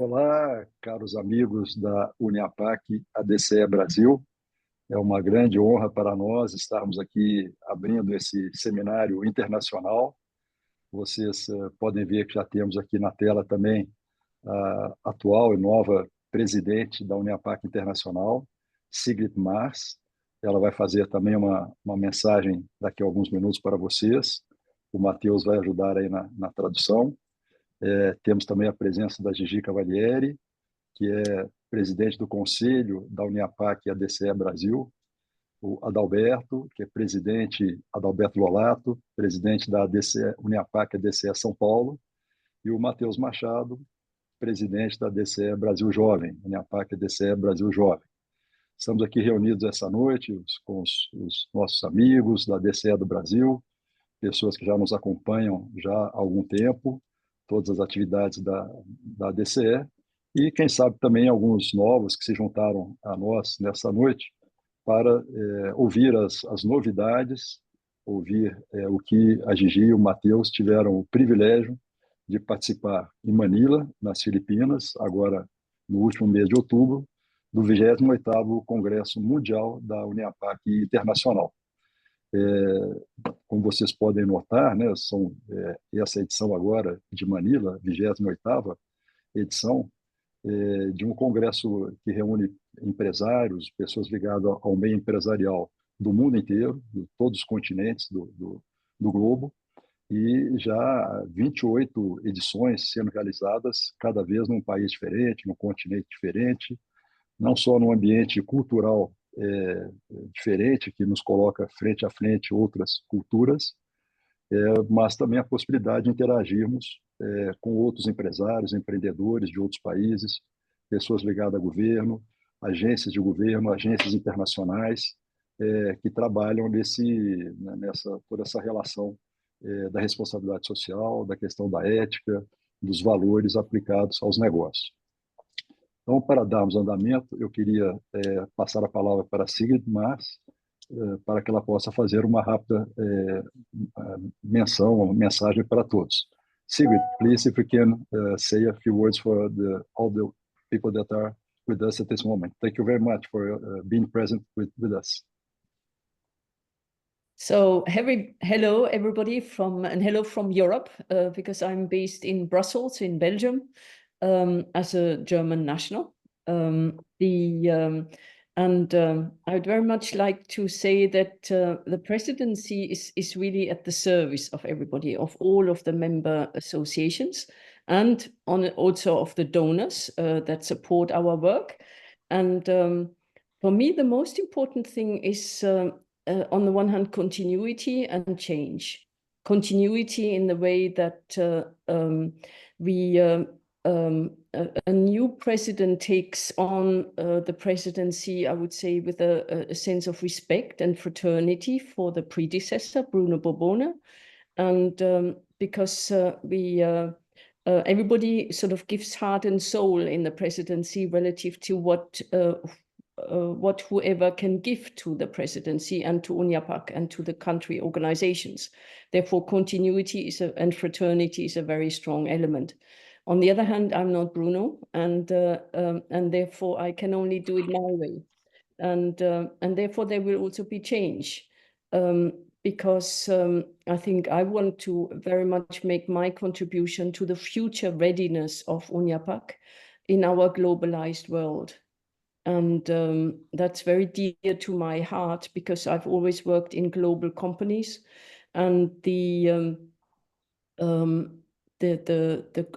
Olá, caros amigos da Uniapac ADCE Brasil. É uma grande honra para nós estarmos aqui abrindo esse seminário internacional. Vocês podem ver que já temos aqui na tela também a atual e nova presidente da Uniapac Internacional, Sigrid Mars. Ela vai fazer também uma mensagem daqui a alguns minutos para vocês. O Matheus vai ajudar aí na tradução. Temos também a presença da Gigi Cavalieri, que é presidente do Conselho da Uniapac e ADCE Brasil, o Adalberto, que é presidente, Adalberto Lolato, presidente da ADCE, Uniapac e ADCE São Paulo, e o Matheus Machado, presidente da ADCE Brasil Jovem, Uniapac e ADCE Brasil Jovem. Estamos aqui reunidos essa noite com os nossos amigos da ADCE do Brasil, pessoas que já nos acompanham já há algum tempo, todas as atividades da ADCE, e quem sabe também alguns novos que se juntaram a nós nessa noite para ouvir as novidades, ouvir o que a Gigi e o Matheus tiveram o privilégio de participar em Manila, nas Filipinas, agora no último mês de outubro, do 28º Congresso Mundial da Uniapac Internacional. Como vocês podem notar, né, essa edição agora de Manila, 28ª edição, de um congresso que reúne empresários, pessoas ligadas ao meio empresarial do mundo inteiro, de todos os continentes do globo, e já 28 edições sendo realizadas, cada vez num país diferente, num continente diferente, não só num ambiente cultural diferente, que nos coloca frente a frente outras culturas, mas também a possibilidade de interagirmos com outros empresários, empreendedores de outros países, pessoas ligadas a governo, agências de governo, agências internacionais, que trabalham toda essa relação da responsabilidade social, da questão da ética, dos valores aplicados aos negócios. Então, para darmos andamento, eu queria passar a palavra para a Sigrid Mars, para que ela possa fazer uma rápida uma mensagem para todos. Sigrid, please, if you can say a few words for all the people that are with us at this moment. Thank you very much for being present with us. So hello everybody and hello from Europe, because I'm based in Brussels in Belgium as a German national. I would very much like to say that the presidency is really at the service of everybody, of all of the member associations, and also of the donors that support our work. And for me, the most important thing is, on the one hand, continuity and change. Continuity in the way that a new president takes on the presidency, I would say, with a sense of respect and fraternity for the predecessor, Bruno Bourbon. And because everybody sort of gives heart and soul in the presidency relative to what whoever can give to the presidency and to Uniapac and to the country organizations. Therefore, continuity and fraternity is a very strong element. On the other hand, I'm not Bruno, and therefore I can only do it my way, and therefore there will also be change, because I think I want to very much make my contribution to the future readiness of Uniapac in our globalized world. And that's very dear to my heart, because I've always worked in global companies, and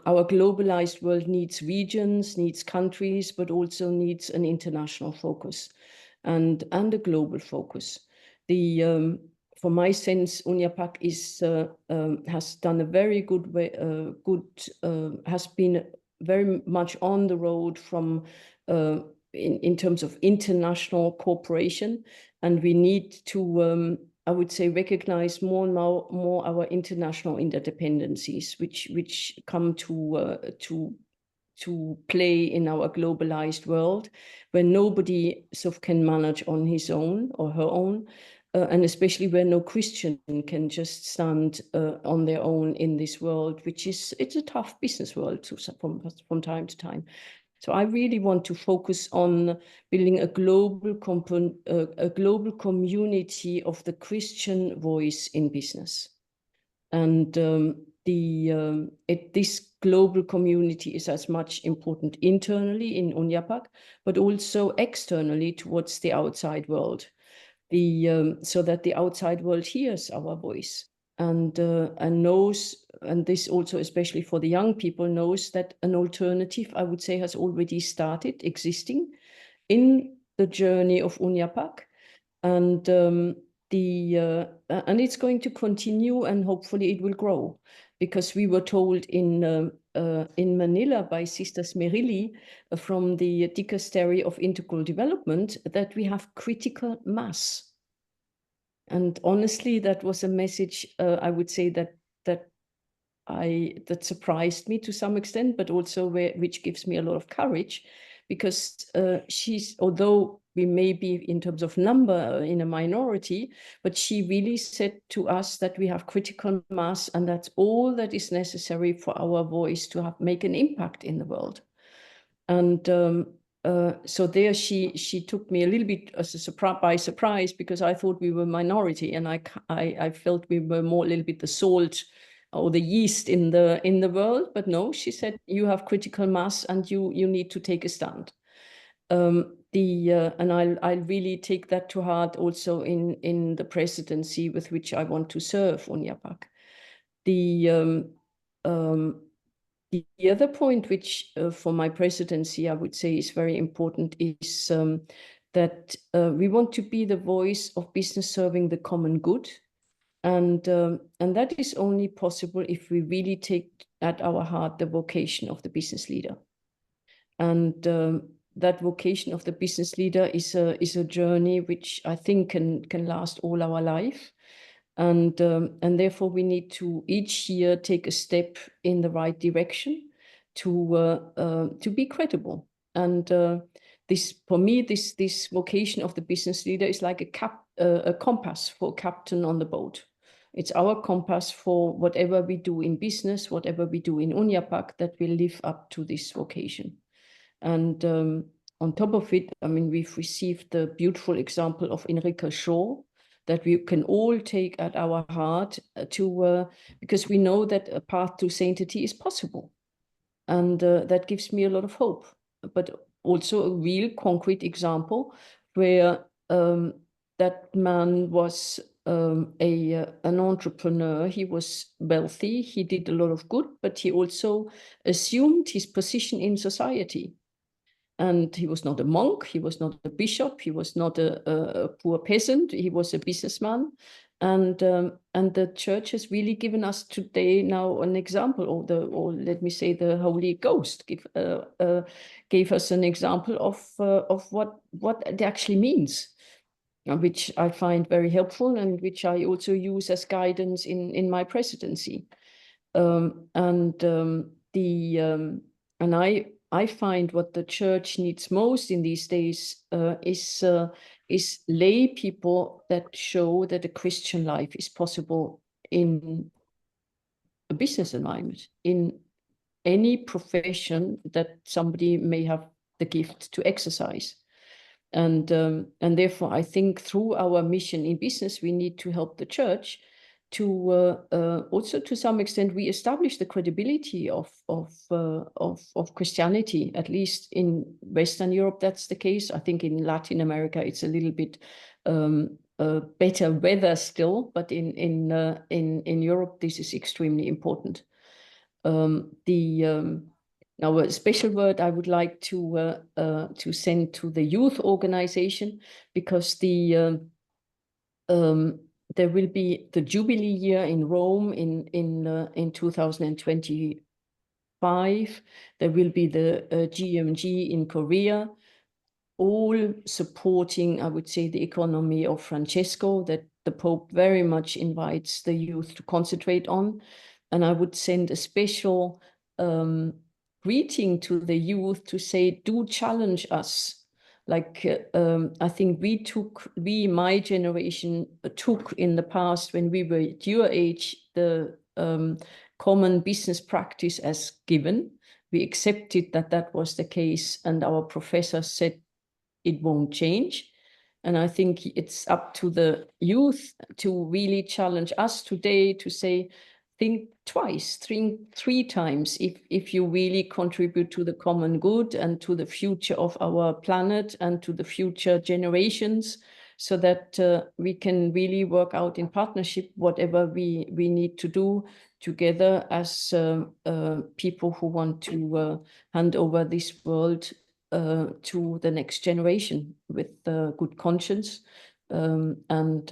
our globalized world needs regions, needs countries, but also needs an international focus and a global focus. For my sense, Uniapac has done a very good way, has been very much on the road from in terms of international cooperation, and we need to I would say recognize more and more our international interdependencies, which come to play in our globalized world, where nobody sort of can manage on his own or her own, and especially where no Christian can just stand on their own in this world, it's a tough business world from time to time. So I really want to focus on building a global community of the Christian voice in business. And this global community is as much important internally in UNIAPAC, but also externally towards the outside world. So that the outside world hears our voice and knows, and this also especially for the young people, knows that an alternative, I would say, has already started existing in the journey of UNIAPAC, and it's going to continue, and hopefully it will grow, because we were told in Manila by Sister Smerilli from the Dicastery of Integral Development that we have critical mass. And honestly, that was a message, I would say, that surprised me to some extent, but also which gives me a lot of courage, because although we may be in terms of number in a minority, but she really said to us that we have critical mass, and that's all that is necessary for our voice to make an impact in the world. And so there she took me a little bit by surprise, because I thought we were minority, and I felt we were a little bit the salt or the yeast in the world. But no, she said, you have critical mass and you need to take a stand. And I'll really take that to heart also in the presidency with which I want to serve UNIAPAC. The other point which for my presidency I would say is very important is that we want to be the voice of business serving the common good. And that is only possible if we really take at our heart the vocation of the business leader. And that vocation of the business leader is a journey which I think can last all our life. And therefore we need to each year take a step in the right direction to be credible. And for me, this vocation of the business leader is like a compass for a captain on the boat. It's our compass for whatever we do in business, whatever we do in UNIAPAC, that will live up to this vocation. And on top of it, I mean, we've received the beautiful example of Enrica Shaw that we can all take at our heart because we know that a path to sanctity is possible. And that gives me a lot of hope, but also a real concrete example where that man was an entrepreneur. He was wealthy, he did a lot of good, but he also assumed his position in society. And he was not a monk, he was not a bishop, he was not a poor peasant, he was a businessman. And the church has really given us today now an example, or let me say the Holy Ghost gave us an example of what it actually means, which I find very helpful and which I also use as guidance in my presidency. I find what the church needs most in these days is lay people that show that a Christian life is possible in a business environment, in any profession that somebody may have the gift to exercise. And therefore, I think through our mission in business, we need to help the church to also, to some extent, reestablish the credibility of Christianity. At least in Western Europe, that's the case. I think in Latin America, it's a little bit better weather still, but in Europe, this is extremely important. Now, a special word I would like to send to the youth organization, because there will be the Jubilee year in Rome in 2025. There will be the GMG in Korea, all supporting, I would say, the economy of Francesco, that the Pope very much invites the youth to concentrate on. And I would send a special greeting to the youth to say, do challenge us I think my generation took in the past, when we were at your age, the common business practice as given. We accepted that that was the case, and our professors said it won't change. And I think it's up to the youth to really challenge us today to say, think twice, three times if you really contribute to the common good and to the future of our planet and to the future generations, so that we can really work out in partnership whatever we need to do together as people who want to hand over this world to the next generation with good conscience and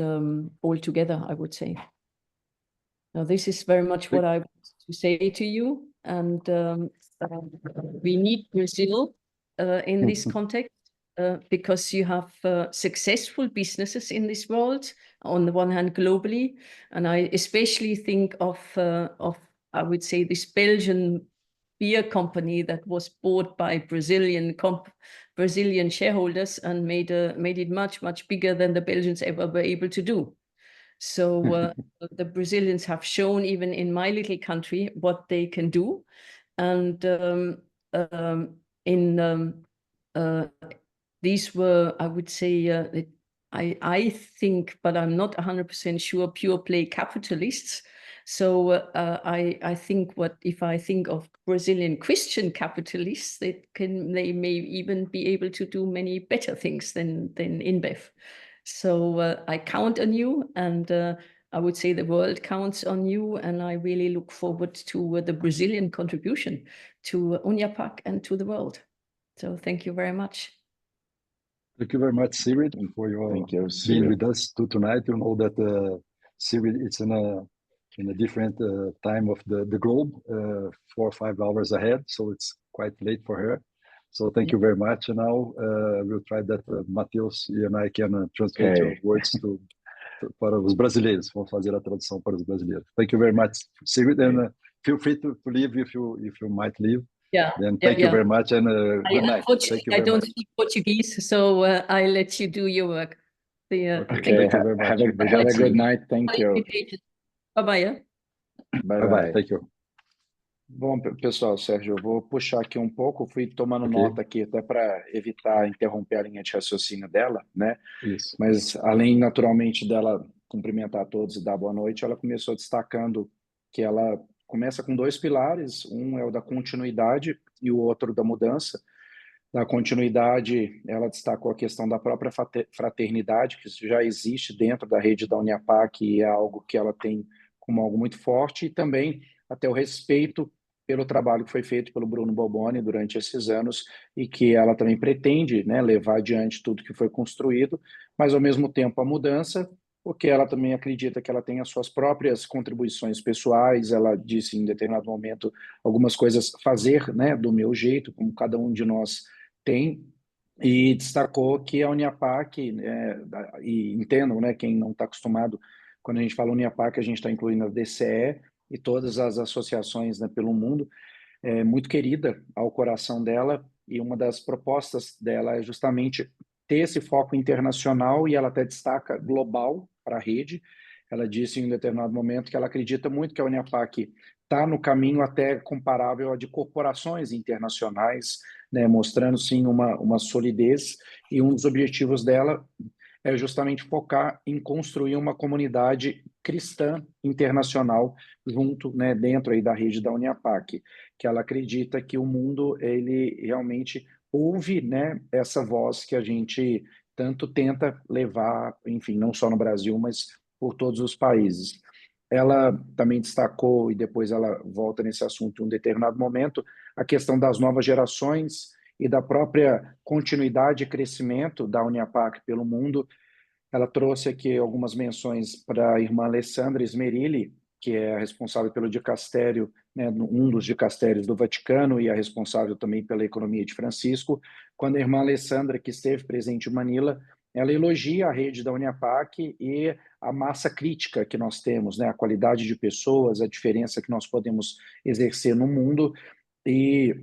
all together, I would say. Now, this is very much what I want to say to you, and we need Brazil in this context because you have successful businesses in this world, on the one hand globally, and I especially think of I would say this Belgian beer company that was bought by Brazilian shareholders and made it much bigger than the Belgians ever were able to do. So the Brazilians have shown, even in my little country, what they can do. And these were, I would say, I think, but I'm not 100% sure, pure play capitalists. So I think if I think of Brazilian Christian capitalists, they may even be able to do many better things than InBev. So I count on you, and I would say the world counts on you, and I really look forward to the Brazilian contribution to Unyapak and to the world. So thank you very much. Thank you very much, Sigrid, and for your being with us tonight. You know that Sigrid, it's in a different time of the globe, 4 or 5 hours ahead, so it's quite late for her. So thank you very much. And now we'll try that Matheus and I can translate your words para os brasileiros. Vamos fazer a tradução para os brasileiros. Thank you very much, Sigrid, and feel free to leave if you might leave. Yeah. Then thank you very much, and good night. Thank you. I don't speak Portuguese, so I let you do your work. Okay. Thank you very much. Have a good night. Thank you. Bye-bye. Bye-bye. Thank you. Bom, pessoal, Sérgio, eu vou puxar aqui um pouco, fui tomando nota aqui até para evitar interromper a linha de raciocínio dela, né? Isso. Mas além, naturalmente, dela cumprimentar todos e dar boa noite, ela começou destacando que ela começa com 2 pilares, um é o da continuidade e o outro da mudança. Da continuidade, ela destacou a questão da própria fraternidade, que já existe dentro da rede da Unyapak e é algo que ela tem como algo muito forte, e também até o respeito pelo trabalho que foi feito pelo Bruno Boboni durante esses anos e que ela também pretende, né, levar adiante tudo que foi construído, mas ao mesmo tempo a mudança, porque ela também acredita que ela tem as suas próprias contribuições pessoais. Ela disse em determinado momento algumas coisas fazer, né, do meu jeito, como cada um de nós tem, e destacou que a Unyapak, e entendam, né, quem não está acostumado, quando a gente fala Unyapak, a gente está incluindo a DCE e todas as associações, né, pelo mundo, é muito querida ao coração dela, e uma das propostas dela é justamente ter esse foco internacional, e ela até destaca global para a rede. Ela disse em um determinado momento que ela acredita muito que a Unyapak está no caminho até comparável a de corporações internacionais, né, mostrando sim uma solidez, e um dos objetivos dela é justamente focar em construir uma comunidade cristã internacional junto, né, dentro aí da rede da Unyapak, que ela acredita que o mundo, ele realmente ouve, né, essa voz que a gente tanto tenta levar, enfim, não só no Brasil, mas por todos os países. Ela também destacou, e depois ela volta nesse assunto em um determinado momento, a questão das novas gerações e da própria continuidade e crescimento da Unyapak pelo mundo. Ela trouxe aqui algumas menções para a irmã Alessandra Smerilli, que é a responsável pelo dicastério, né, um dos dicastérios do Vaticano, e a responsável também pela economia de Francisco. Quando a irmã Alessandra, que esteve presente em Manila, ela elogia a rede da Unyapak e a massa crítica que nós temos, né, a qualidade de pessoas, a diferença que nós podemos exercer no mundo, e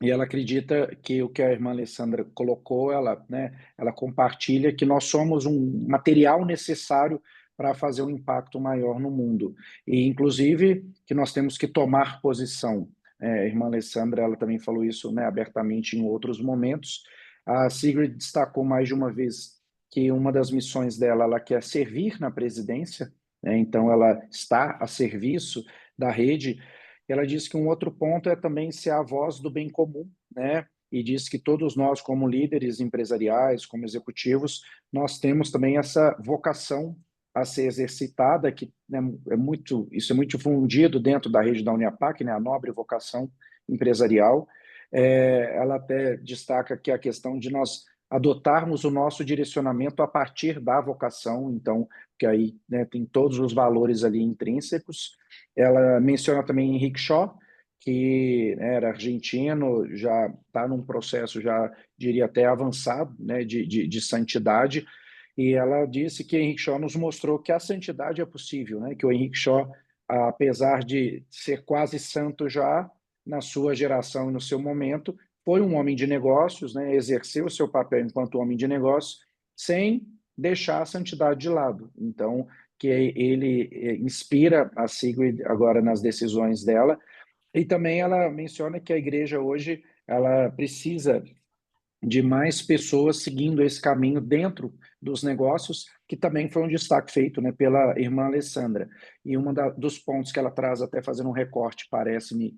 e ela acredita que o que a irmã Alessandra colocou, ela compartilha que nós somos um material necessário para fazer um impacto maior no mundo. E, inclusive, que nós temos que tomar posição. A irmã Alessandra, ela também falou isso, né, abertamente em outros momentos. A Sigrid destacou mais de uma vez que uma das missões dela, ela quer servir na presidência, né, então ela está a serviço da rede. Ela diz que um outro ponto é também ser a voz do bem comum, né? E diz que todos nós, como líderes empresariais, como executivos, nós temos também essa vocação a ser exercitada, que, né, isso é muito difundido dentro da rede da Uniapac, né, a nobre vocação empresarial. Ela até destaca que a questão de nós adotarmos o nosso direcionamento a partir da vocação, então, que aí, né, tem todos os valores ali intrínsecos. Ela menciona também Henrique Shaw, que, né, era argentino, já está num processo, já diria até avançado, né, de santidade, e ela disse que Henrique Shaw nos mostrou que a santidade é possível, né, que o Henrique Shaw, apesar de ser quase santo já na sua geração e no seu momento, foi um homem de negócios, né, exerceu o seu papel enquanto homem de negócios, sem deixar a santidade de lado. Então, que ele inspira a Sigrid agora nas decisões dela, e também ela menciona que a igreja hoje ela precisa de mais pessoas seguindo esse caminho dentro dos negócios, que também foi um destaque feito, né, pela irmã Alessandra. E dos pontos que ela traz, até fazendo um recorte, parece-me,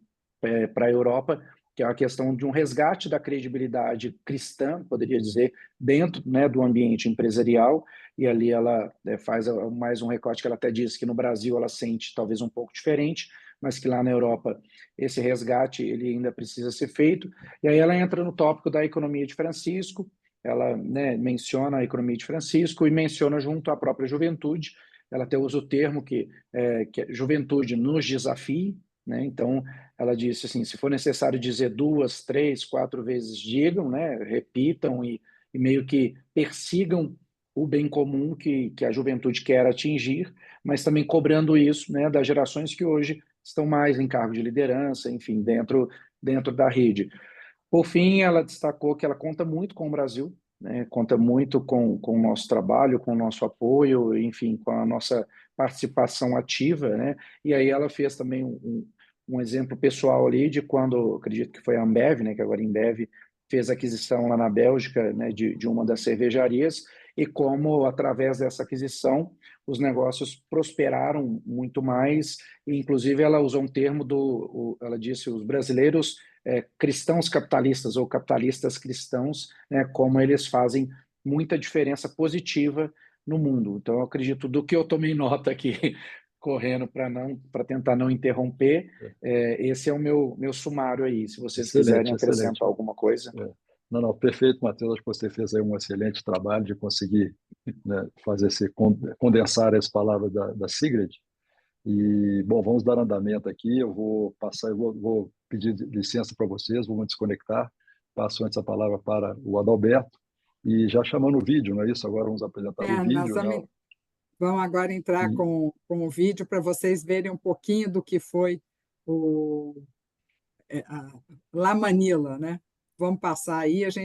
para a Europa, que é a questão de um resgate da credibilidade cristã, poderia dizer, dentro, né, do ambiente empresarial, e ali ela faz mais um recorte que ela até diz que no Brasil ela sente talvez um pouco diferente, mas que lá na Europa esse resgate ele ainda precisa ser feito. E aí ela entra no tópico da economia de Francisco, ela, né, menciona a economia de Francisco e menciona junto à própria juventude. Ela até usa o termo que juventude nos desafie, né? Então ela disse assim, se for necessário dizer 2, 3, 4 vezes, digam, né? Repitam e meio que persigam o bem comum que a juventude quer atingir, mas também cobrando isso, né, das gerações que hoje estão mais em cargo de liderança, enfim, dentro da rede. Por fim, ela destacou que ela conta muito com o Brasil, né? Conta muito com o nosso trabalho, com o nosso apoio, enfim, com a nossa participação ativa, né? E aí ela fez também um exemplo pessoal ali de quando, acredito que foi a Ambev, né? Que agora a Ambev fez aquisição lá na Bélgica, né? De uma das cervejarias, e como, através dessa aquisição, os negócios prosperaram muito mais, e inclusive ela usou um termo ela disse, os brasileiros cristãos capitalistas ou capitalistas cristãos, né, como eles fazem muita diferença positiva no mundo. Então, eu acredito, do que eu tomei nota aqui, correndo para tentar não interromper, esse é o meu sumário aí. Se vocês quiserem Excelente, excelente. acrescentar alguma coisa. Não, não, perfeito, Matheus. Acho que você fez aí um excelente trabalho de conseguir, né, fazer condensar as palavras da Sigrid. E, bom, vamos dar andamento aqui. Eu vou passar, vou pedir licença para vocês, vou me desconectar. Passo antes a palavra para o Adalberto. E já chamando o vídeo, não é isso? Agora vamos apresentar o Nós vídeo. vamos agora entrar E, com o vídeo para vocês verem um pouquinho do que foi o La Manila, né? Vamos passar aí, acho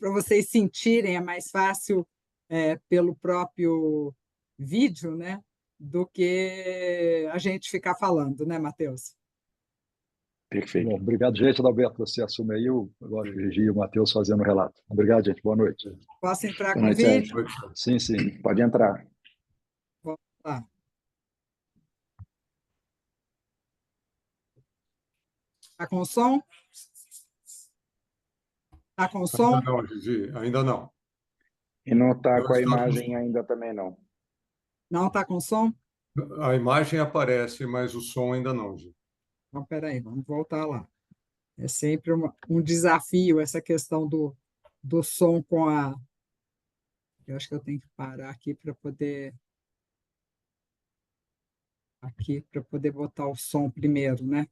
para vocês sentirem, é mais fácil pelo próprio vídeo, né? Do que a gente ficar falando, né, Matheus? Perfeito. bom, obrigado, gente. Adalberto, você assume aí. Agora o Gigi e o Matheus fazendo o relato. Obrigado, gente. Boa noite. Posso entrar Boa com o noite, vídeo? Sérgio. Sim, sim. Pode entrar. Vamos lá. Está com som? Está com som? Ainda não, Gigi, ainda não. E não está Não com a está com imagem ainda também, não. Não está com som? A imagem aparece, mas o som ainda não, Gigi. Então, peraí, vamos voltar lá. É sempre um desafio essa questão do som com a... Eu acho que eu tenho que parar aqui para poder... Aqui, para poder botar o som primeiro, né?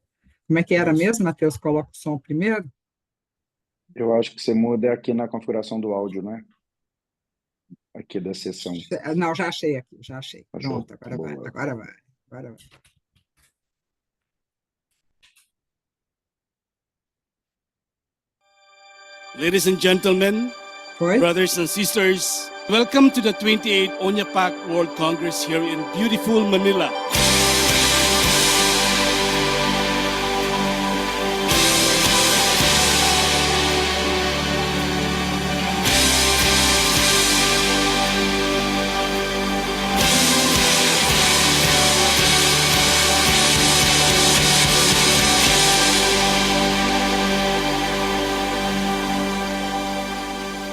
Como é que era mesmo, Matheus? Coloca o som primeiro? Eu acho que você muda aqui na configuração do áudio, né? Aqui da sessão. Não, já achei aqui, já achei. Achou? Pronto, Tá bom. agora vai. Agora vai. Ladies and gentlemen, brothers and sisters, welcome to the 28th ONYAPAC World Congress here in beautiful Manila.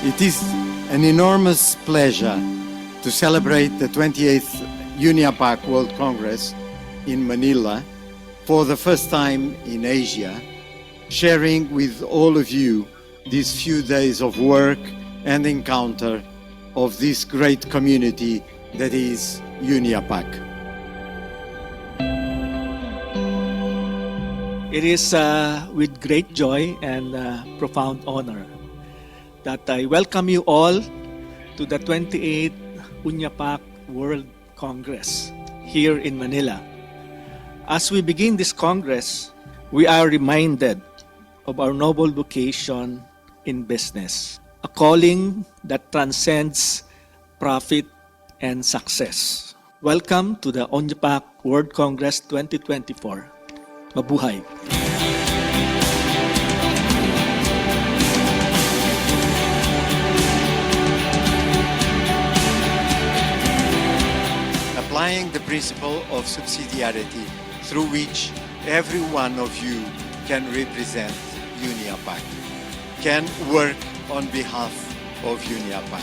It is an enormous pleasure to celebrate the 28th UNIAPAC World Congress in Manila for the first time in Asia, sharing with all of you these few days of work and encounter of this great community that is UNIAPAC. It is with great joy and profound honor that I welcome you all to the 28th UNIAPAC World Congress here in Manila. As we begin this Congress, we are reminded of our noble vocation in business, a calling that transcends profit and success. Welcome to the UNIAPAC World Congress 2024. Mabuhay! Applying the principle of subsidiarity through which every one of you can represent UNIAPAC, can work on behalf of UNIAPAC,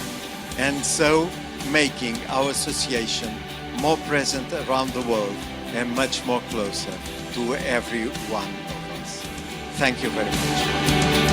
and so making our association more present around the world and much more closer to every one of us. Thank you very much.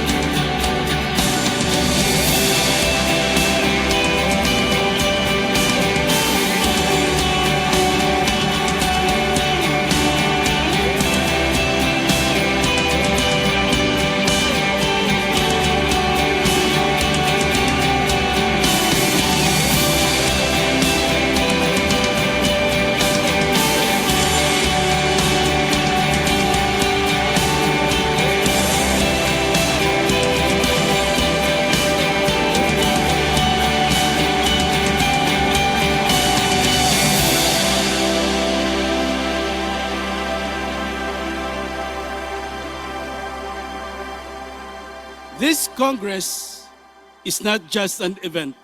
This Congress is not just an event.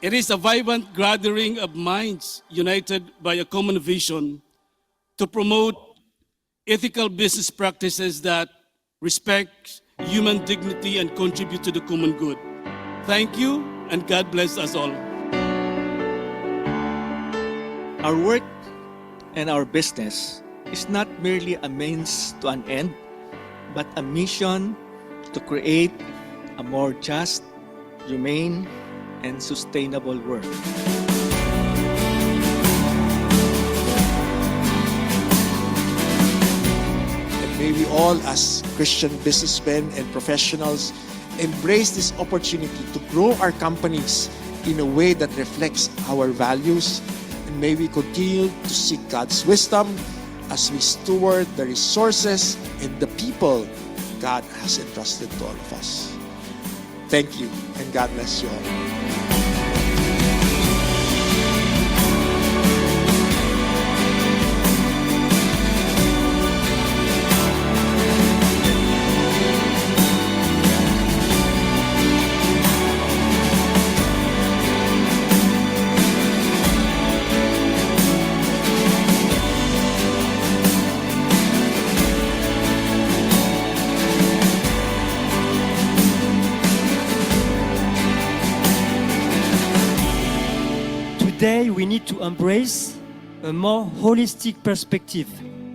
It is a vibrant gathering of minds united by a common vision to promote ethical business practices that respect human dignity and contribute to the common good. Thank you, and God bless us all. Our work and our business is not merely a means to an end, but a mission to create a more just, humane, and sustainable world. And may we all, as Christian businessmen and professionals, embrace this opportunity to grow our companies in a way that reflects our values, and may we continue to seek God's wisdom as we steward the resources and the people God has entrusted to all of us. Thank you, and God bless you all. Today, we need to embrace a more holistic perspective,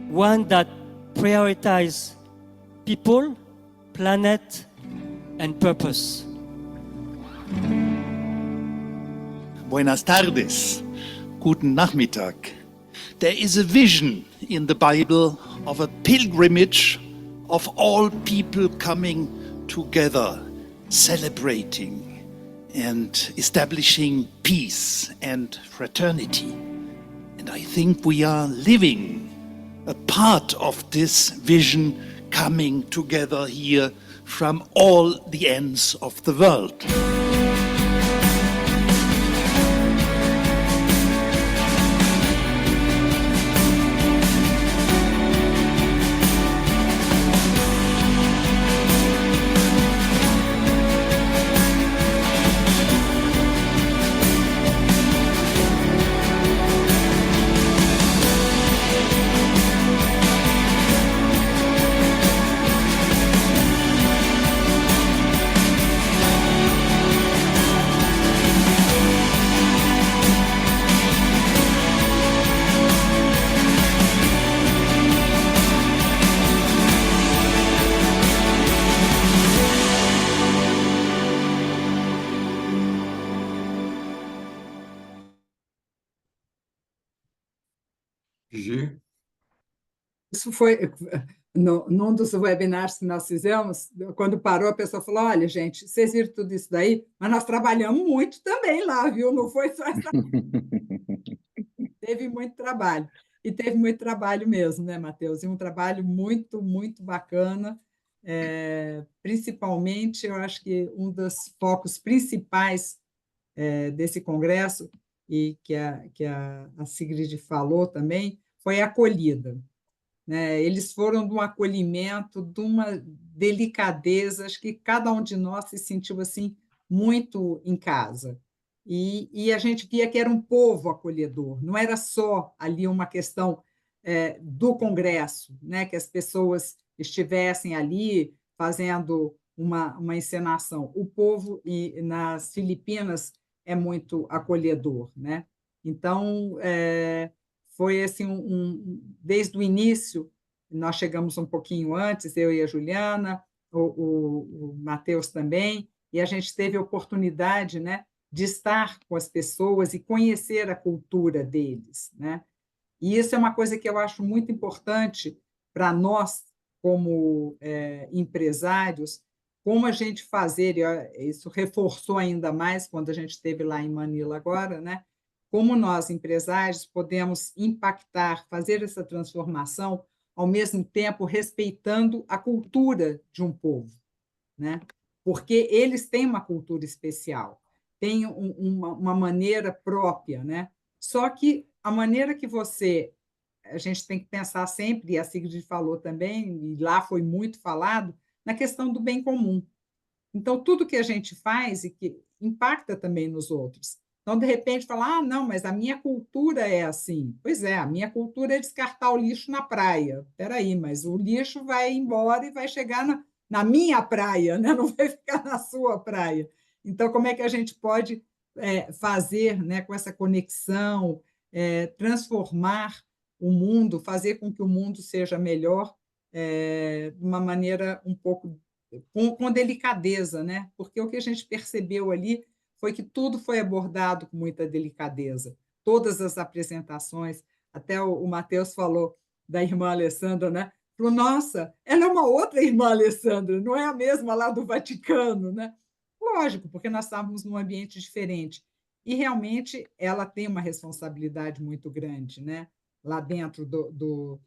one that prioritizes people, planet, and purpose. Buenas tardes. Guten Nachmittag. There is a vision in the Bible of a pilgrimage of all people coming together, celebrating and establishing peace and fraternity. And I think we are living a part of this vision coming together here from all the ends of the world. Gi? Isso foi num dos webinars que nós fizemos, quando parou, a pessoa falou: olha, gente, vocês viram tudo isso daí, mas nós trabalhamos muito também lá, viu? Não foi só essa. Teve muito trabalho. E teve muito trabalho mesmo, né, Matheus? E um trabalho muito, muito bacana. Principalmente, eu acho que um dos focos principais desse congresso, e que a Sigrid falou também, foi a acolhida. Né? Eles foram de um acolhimento, de uma delicadeza, acho que cada um de nós se sentiu assim muito em casa. E a gente via que era um povo acolhedor, não era só ali uma questão do Congresso, né? Que as pessoas estivessem ali fazendo uma encenação. O povo nas Filipinas é muito acolhedor, né? Então, foi assim, desde o início, nós chegamos um pouquinho antes, eu e a Juliana, o Matheus também, e a gente teve a oportunidade, né, de estar com as pessoas e conhecer a cultura deles, né? E isso é uma coisa que eu acho muito importante para nós, como empresários, como a gente fazer, e isso reforçou ainda mais quando a gente esteve lá em Manila agora, né? Como nós, empresários, podemos impactar, fazer essa transformação, ao mesmo tempo respeitando a cultura de um povo, né? Porque eles têm uma cultura especial, têm uma maneira própria, né? Só que a maneira que a gente tem que pensar sempre, e a Sigrid falou também, e lá foi muito falado, na questão do bem comum. Então, tudo que a gente faz e que impacta também nos outros. Então, de repente, falar, não, mas a minha cultura é assim. Pois é, a minha cultura é descartar o lixo na praia. Espera aí, mas o lixo vai embora e vai chegar na minha praia, né? Não vai ficar na sua praia. Então, como é que a gente pode fazer, né, com essa conexão, transformar o mundo, fazer com que o mundo seja melhor de uma maneira um pouco com delicadeza, né? Porque o que a gente percebeu ali foi que tudo foi abordado com muita delicadeza. Todas as apresentações, até o Matheus falou da irmã Alessandra, né? Falou, nossa, ela é uma outra irmã Alessandra, não é a mesma lá do Vaticano, né? Lógico, porque nós estávamos num ambiente diferente. E, realmente, ela tem uma responsabilidade muito grande, né? Lá dentro do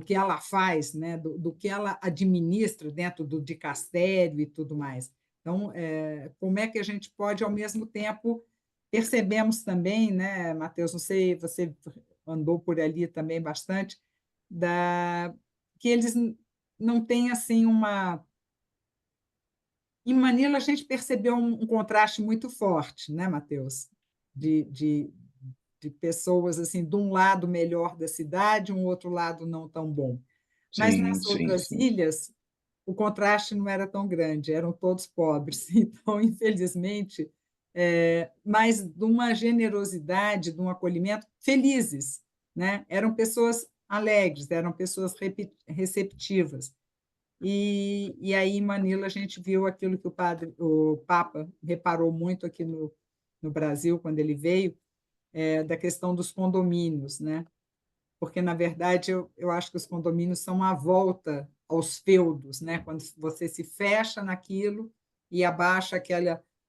que ela faz, né? do que ela administra dentro do dicastério e tudo mais. Então, como é que a gente pode, ao mesmo tempo, percebemos também, né, Matheus, não sei, você andou por ali também bastante, que eles não têm assim uma... Em Manila, a gente percebeu um contraste muito forte, né, Matheus? De pessoas assim, de um lado melhor da cidade, um outro lado não tão bom. Mas nas outras ilhas, o contraste não era tão grande, eram todos pobres. Então, infelizmente, mas de uma generosidade, de um acolhimento, felizes, né? Eram pessoas alegres, eram pessoas receptivas. E aí, em Manila, a gente viu aquilo que o Papa reparou muito aqui no Brasil, quando ele veio, da questão dos condomínios, né? Porque, na verdade, eu acho que os condomínios são uma volta aos feudos, né? Quando você se fecha naquilo e abaixa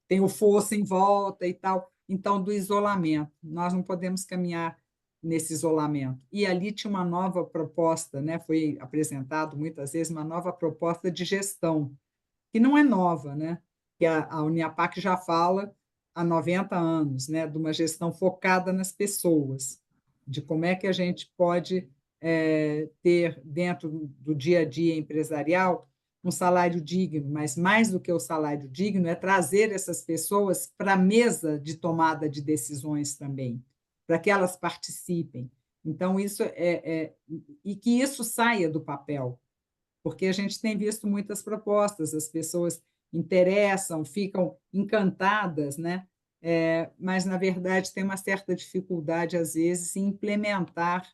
tem o fosso em volta e tal. Então, do isolamento. Nós não podemos caminhar nesse isolamento. E ali tinha uma nova proposta, né? Foi apresentado muitas vezes uma nova proposta de gestão, que não é nova, né? Que a Uniapac já fala há 90 anos, né? De uma gestão focada nas pessoas, de como é que a gente pode ter dentro do dia a dia empresarial um salário digno, mas mais do que o salário digno é trazer essas pessoas para a mesa de tomada de decisões também, para que elas participem. Então, isso e que isso saia do papel, porque a gente tem visto muitas propostas, as pessoas interessam, ficam encantadas, né? Mas, na verdade, tem uma certa dificuldade, às vezes, em implementar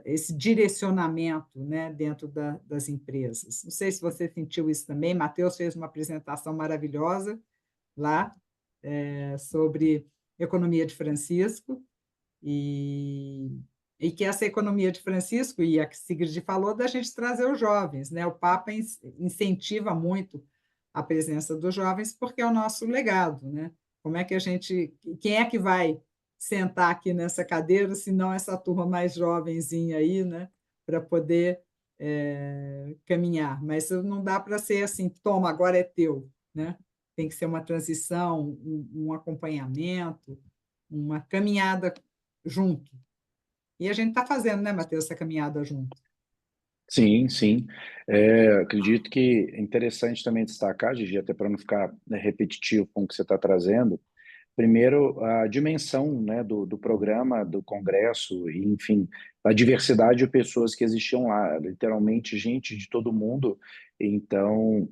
esse direcionamento, né, dentro das empresas. Não sei se você sentiu isso também. Matheus fez uma apresentação maravilhosa lá sobre economia de Francisco, e que essa economia de Francisco, e a que Sigrid falou, da gente trazer os jovens, né? O Papa incentiva muito a presença dos jovens, porque é o nosso legado, né? Como é que quem é que vai sentar aqui nessa cadeira, se não essa turma mais jovenzinha aí, né? Para poder caminhar. Mas não dá para ser assim, toma, agora é teu, né? Tem que ser uma transição, um acompanhamento, uma caminhada junto. E a gente está fazendo, né, Matheus, essa caminhada junto. Sim, sim. Acredito que é interessante também destacar, Gigi, até para não ficar, né, repetitivo com o que você está trazendo. Primeiro, a dimensão, né, do programa, do congresso, e, enfim, a diversidade de pessoas que existiam lá, literalmente gente de todo mundo. Então,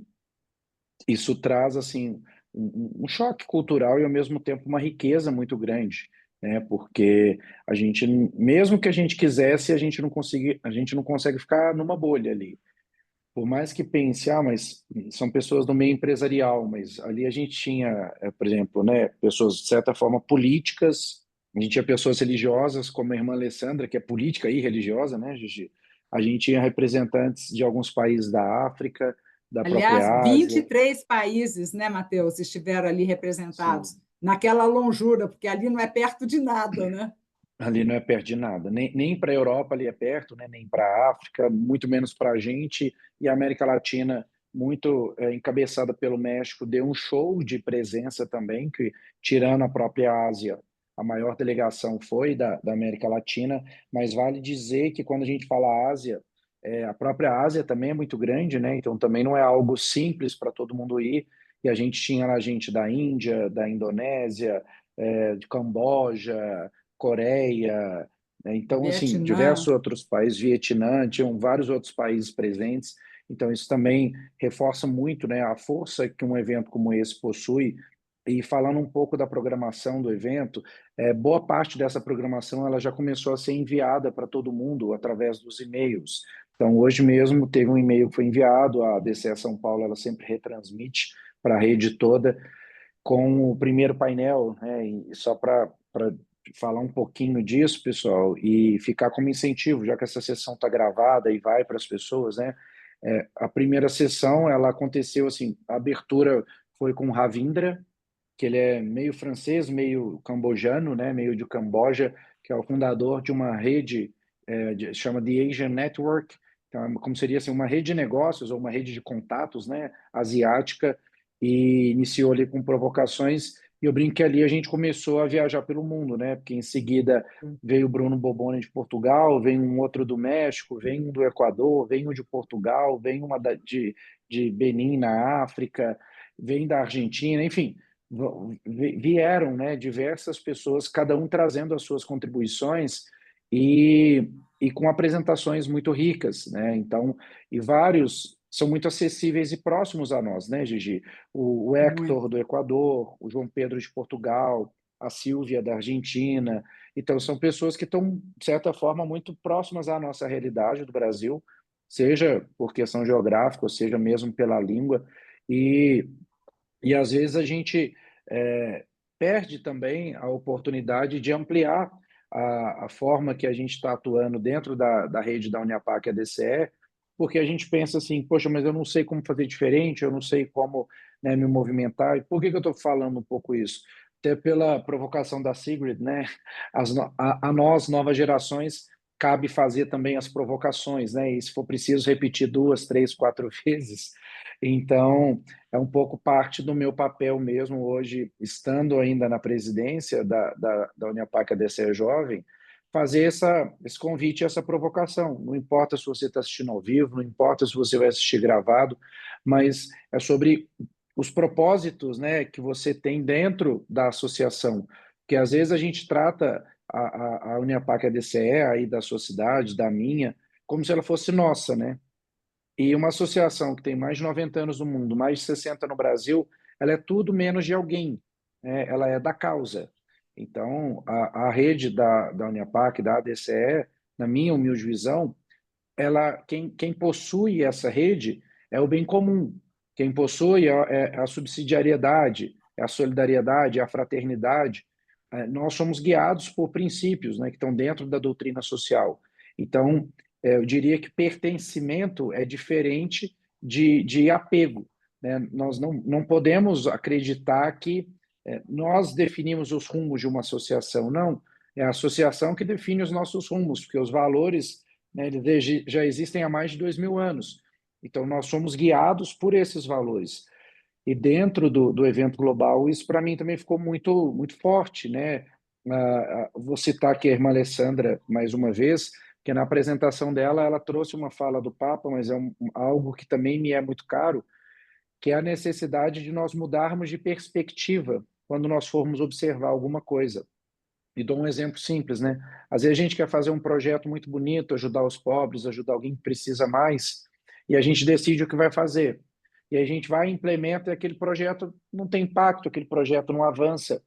isso traz assim um choque cultural e ao mesmo tempo uma riqueza muito grande, né? Porque a gente, mesmo que a gente quisesse, a gente não consegue ficar numa bolha ali. Por mais que pense, mas são pessoas do meio empresarial, mas ali a gente tinha, por exemplo, né, pessoas de certa forma políticas, a gente tinha pessoas religiosas, como a irmã Alessandra, que é política e religiosa, né, Gigi? A gente tinha representantes de alguns países da África, da Aliás, própria Ásia. 23 países, né, Matheus, estiveram ali representados, Sim. naquela longura, porque ali não é perto de nada, né? Ali não é perto de nada, nem para a Europa ali é perto, né? Nem para a África, muito menos para a gente, e a América Latina, muito encabeçada pelo México, deu um show de presença também, que tirando a própria Ásia, a maior delegação foi da América Latina, mas vale dizer que quando a gente fala Ásia, a própria Ásia também é muito grande, né? Então também não é algo simples para todo mundo ir, e a gente tinha lá gente da Índia, da Indonésia, de Camboja, Coreia, né? Então, assim, Vietnã. diversos outros países, Vietnã, tinham vários outros países presentes. Então, isso também reforça muito, né, a força que um evento como esse possui. E falando um pouco da programação do evento, boa parte dessa programação ela já começou a ser enviada para todo mundo através dos e-mails. Então, hoje mesmo teve um e-mail que foi enviado, a DCE São Paulo ela sempre retransmite para a rede toda, com o primeiro painel, né, e só para falar um pouquinho disso, pessoal, e ficar como incentivo, já que essa sessão está gravada e vai para as pessoas, né? A primeira sessão, ela aconteceu assim, a abertura foi com Ravindra, que ele é meio francês, meio cambojano, né? Meio de Camboja, que é o fundador de uma rede, chama The Asian Network, então, como seria assim, uma rede de negócios ou uma rede de contatos, né? Asiática, e iniciou ali com provocações. E eu brinco que ali a gente começou a viajar pelo mundo, né? Porque em seguida veio o Bruno Boboni de Portugal, vem um outro do México, vem um do Equador, vem um de Portugal, vem uma de Benin na África, vem da Argentina, enfim, vieram, né, diversas pessoas, cada um trazendo as suas contribuições e com apresentações muito ricas, né? Então, e vários são muito acessíveis e próximos a nós, né, Gigi? O Héctor do Equador, o João Pedro de Portugal, a Silvia da Argentina. Então, são pessoas que estão, de certa forma, muito próximas à nossa realidade do Brasil, seja por questão geográfica, ou seja mesmo pela língua. E às vezes a gente perde também a oportunidade de ampliar a forma que a gente está atuando dentro da rede da Uniapac e a DCE, porque a gente pensa assim, poxa, mas eu não sei como fazer diferente, eu não sei como, né, me movimentar. E por que eu estou falando um pouco isso? até pela provocação da Sigrid, né? A nós, novas gerações, cabe fazer também as provocações, né? E se for preciso repetir 2, 3, 4 vezes. Então, é um pouco parte do meu papel mesmo hoje, estando ainda na presidência da Uniapac ADCE Jovem, fazer esse convite, essa provocação. Não importa se você está assistindo ao vivo, não importa se você vai assistir gravado, mas é sobre os propósitos, né, que você tem dentro da associação, que às vezes a gente trata a Uniapac ADCE, aí da sua cidade, da minha, como se ela fosse nossa, né? E uma associação que tem mais de 90 anos no mundo, mais de 60 no Brasil, ela é tudo menos de alguém, né? Ela é da causa. Então, a rede da Uniapac, da ADCE, na minha humilde visão, quem possui essa rede é o bem comum. Quem possui é a subsidiariedade, é a solidariedade, é a fraternidade. Nós somos guiados por princípios, né, que estão dentro da doutrina social. Então, eu diria que pertencimento é diferente de apego, né? Nós não podemos acreditar que nós definimos os rumos de uma associação. Não, é a associação que define os nossos rumos, porque os valores, né, eles já existem há mais de 2000 anos. Então, nós somos guiados por esses valores. E dentro do evento global, isso para mim também ficou muito, muito forte, né? Vou citar aqui a irmã Alessandra mais uma vez, que na apresentação dela, ela trouxe uma fala do Papa, mas é algo que também me é muito caro, que é a necessidade de nós mudarmos de perspectiva quando nós formos observar alguma coisa. E dou um exemplo simples, né? Às vezes a gente quer fazer um projeto muito bonito, ajudar os pobres, ajudar alguém que precisa mais, e a gente decide o que vai fazer. E aí a gente vai e implementa, e aquele projeto não tem impacto, aquele projeto não avança.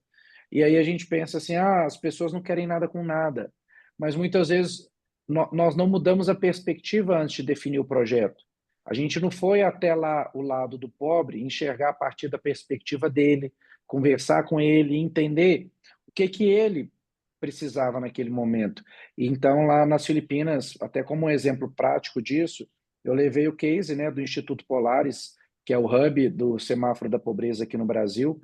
E aí a gente pensa assim, as pessoas não querem nada com nada. Mas muitas vezes nós não mudamos a perspectiva antes de definir o projeto. A gente não foi até lá o lado do pobre, enxergar a partir da perspectiva dele, conversar com ele, entender o que ele precisava naquele momento. E então, lá nas Filipinas, até como um exemplo prático disso, eu levei o case, né, do Instituto Polaris, que é o hub do semáforo da pobreza aqui no Brasil.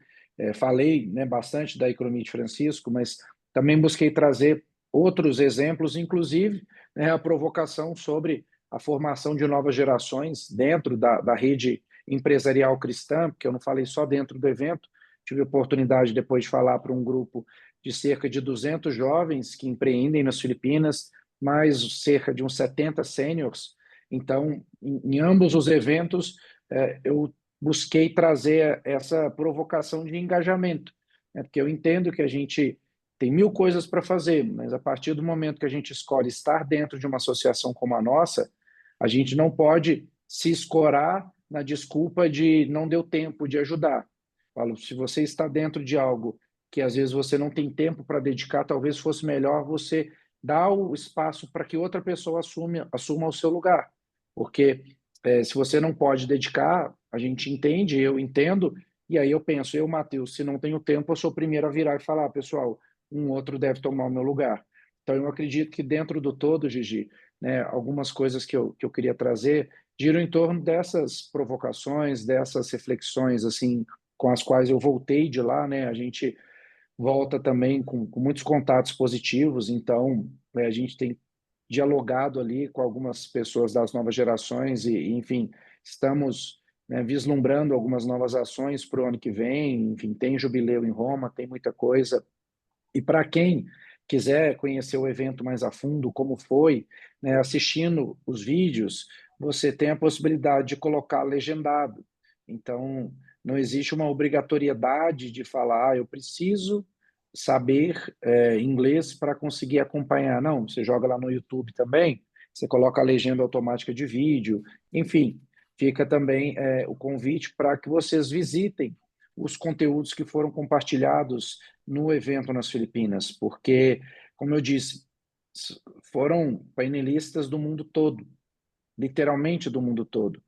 Falei, né, bastante da economia de Francisco, mas também busquei trazer outros exemplos, inclusive, né, a provocação sobre a formação de novas gerações dentro da rede empresarial cristã, porque eu não falei só dentro do evento, tive a oportunidade depois de falar para um grupo de cerca de 200 jovens que empreendem nas Filipinas, mais cerca de uns 70 sêniors. Então, em ambos os eventos, eu busquei trazer essa provocação de engajamento, né? Porque eu entendo que a gente tem 1000 coisas para fazer, mas a partir do momento que a gente escolhe estar dentro de uma associação como a nossa, a gente não pode se escorar na desculpa de não deu tempo de ajudar. Falo, se você está dentro de algo que às vezes você não tem tempo para dedicar, talvez fosse melhor você dar o espaço para que outra pessoa assuma o seu lugar. Porque se você não pode dedicar, a gente entende, eu entendo, e aí eu penso, Matheus, se não tenho tempo, eu sou o primeiro a virar e falar, pessoal, um outro deve tomar o meu lugar. Então, eu acredito que dentro do todo, Gigi, né, algumas coisas que eu queria trazer giram em torno dessas provocações, dessas reflexões, assim, com as quais eu voltei de lá, né? A gente volta também com muitos contatos positivos, então a gente tem dialogado ali com algumas pessoas das novas gerações e enfim, estamos, né, vislumbrando algumas novas ações para o ano que vem, enfim, tem jubileu em Roma, tem muita coisa. E para quem quiser conhecer o evento mais a fundo, como foi, né, assistindo os vídeos, você tem a possibilidade de colocar legendado. Então, não existe uma obrigatoriedade de falar, eu preciso saber inglês para conseguir acompanhar. Não, você joga lá no YouTube também, você coloca a legenda automática de vídeo, enfim, fica também o convite para que vocês visitem os conteúdos que foram compartilhados no evento nas Filipinas, porque, como eu disse, foram painelistas do mundo todo, literalmente do mundo todo.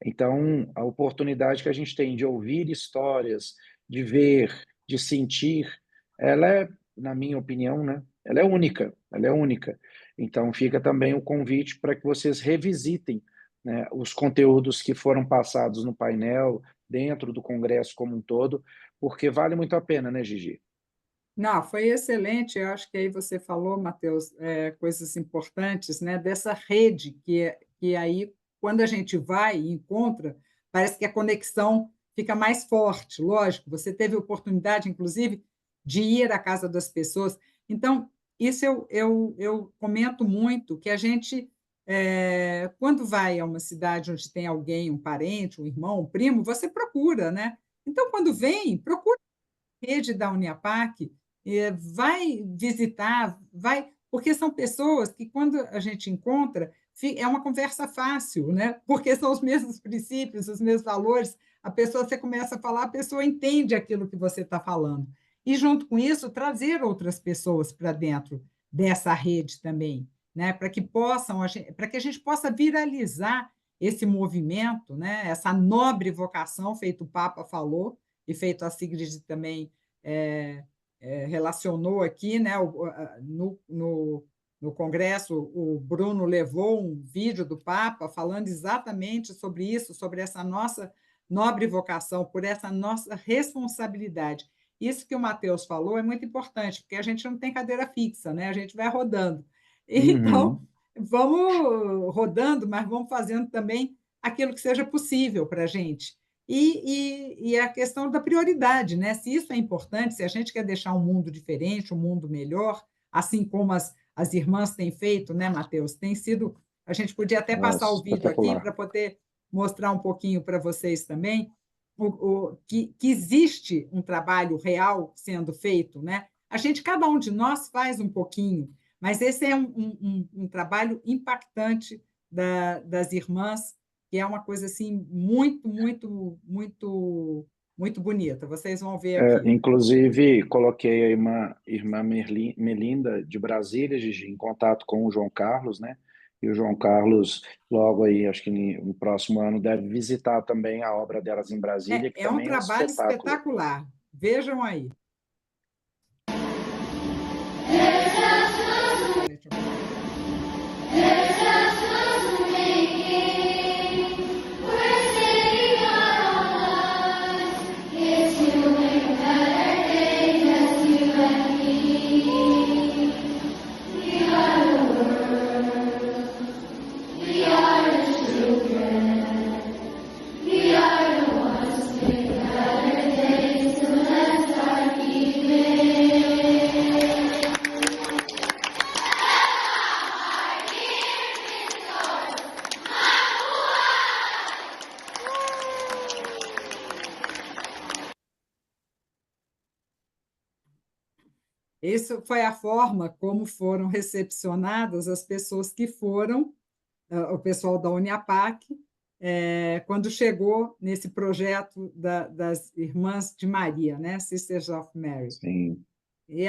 Então, a oportunidade que a gente tem de ouvir histórias, de ver, de sentir, ela é, na minha opinião, né, ela é única, ela é única. Então, fica também o convite para que vocês revisitem, né, os conteúdos que foram passados no painel, dentro do Congresso como um todo, porque vale muito a pena, né, Gigi? Não, foi excelente. Eu acho que aí você falou, Matheus, coisas importantes, né? Dessa rede que aí, quando a gente vai e encontra, parece que a conexão fica mais forte. Lógico, você teve oportunidade, inclusive, de ir à casa das pessoas. Então, isso eu comento muito, que a gente, quando vai a uma cidade onde tem alguém, um parente, um irmão, um primo, você procura, né? Então, quando vem, procura rede da Uniapac, vai visitar, porque são pessoas que, quando a gente encontra, é uma conversa fácil, né? Porque são os mesmos princípios, os mesmos valores. A pessoa, você começa a falar, a pessoa entende aquilo que você está falando. E, junto com isso, trazer outras pessoas para dentro dessa rede também, né? Para que a gente possa viralizar esse movimento, né? Essa nobre vocação, feito o Papa falou, e feito a Sigrid também relacionou aqui, né? No Congresso, o Bruno levou um vídeo do Papa falando exatamente sobre isso, sobre essa nossa nobre vocação, por essa nossa responsabilidade. Isso que o Matheus falou é muito importante, porque a gente não tem cadeira fixa, né? A gente vai rodando. Então, vamos rodando, mas vamos fazendo também aquilo que seja possível para a gente. E a questão da prioridade, né? Se isso é importante, se a gente quer deixar um mundo diferente, um mundo melhor, assim como as irmãs têm feito, né, Matheus? Tem sido. A gente podia até passar o vídeo aqui para poder mostrar um pouquinho para vocês também que existe um trabalho real sendo feito, né? Cada um de nós faz um pouquinho, mas esse é um trabalho impactante das irmãs, que é uma coisa assim muito, muito, muito, muito bonita. Vocês vão ver aqui. Inclusive, coloquei a irmã Melinda de Brasília, Gigi, em contato com o João Carlos, né? E o João Carlos, logo aí, acho que no próximo ano, deve visitar também a obra delas em Brasília. É um trabalho espetacular. Vejam aí. Isso foi a forma como foram recepcionadas as pessoas que foram, o pessoal da Uniapac, quando chegou nesse projeto das Irmãs de Maria, né? Sisters of Mary. Sim. E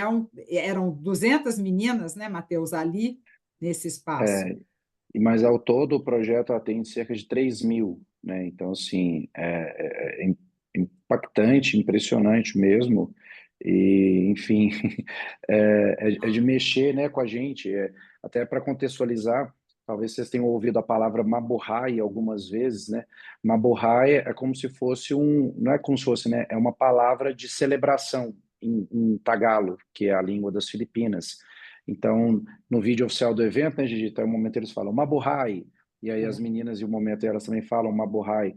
eram 200 meninas, né, Matheus, ali nesse espaço. Mas, ao todo, o projeto atende cerca de 3.000, né? Então, assim, é impactante, impressionante mesmo. E, enfim, é de mexer, né, com a gente. Até para contextualizar, talvez vocês tenham ouvido a palavra Mabuhay algumas vezes, né? Mabuhay é como se fosse não é como se fosse, né? É uma palavra de celebração em Tagalog, que é a língua das Filipinas. Então, no vídeo oficial do evento, né, Gigi, até o momento eles falam Mabuhay, e aí as meninas, em um momento, elas também falam Mabuhay.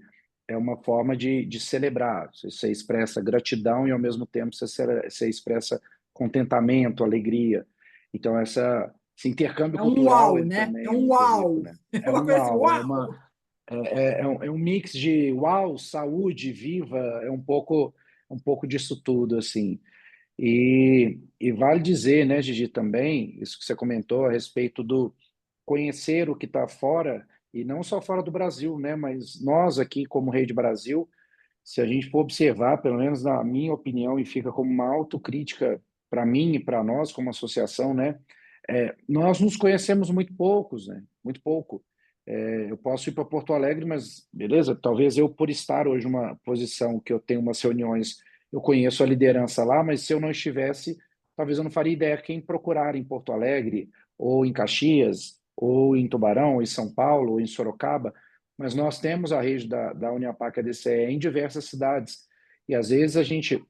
É uma forma de celebrar. Você expressa gratidão e, ao mesmo tempo, você expressa contentamento, alegria. Então, esse intercâmbio cultural... Uau, né? É um uau! Bonito, né? É uma coisa uau! É um mix de uau, saúde, viva, é um pouco disso tudo, assim. E vale dizer, né, Gigi, também, isso que você comentou a respeito do conhecer o que está fora, e não só fora do Brasil, né, mas nós aqui, como Rede Brasil, se a gente for observar, pelo menos na minha opinião, e fica como uma autocrítica para mim e para nós como associação, né, nós nos conhecemos muito poucos, né, muito pouco. Eu posso ir para Porto Alegre, mas beleza, talvez eu, por estar hoje numa posição que eu tenho umas reuniões, eu conheço a liderança lá, mas se eu não estivesse, talvez eu não faria ideia quem procurar em Porto Alegre, ou em Caxias, ou em Tubarão, ou em São Paulo, ou em Sorocaba, mas nós temos a rede da Uniapac ADCE em diversas cidades, e às vezes a gente,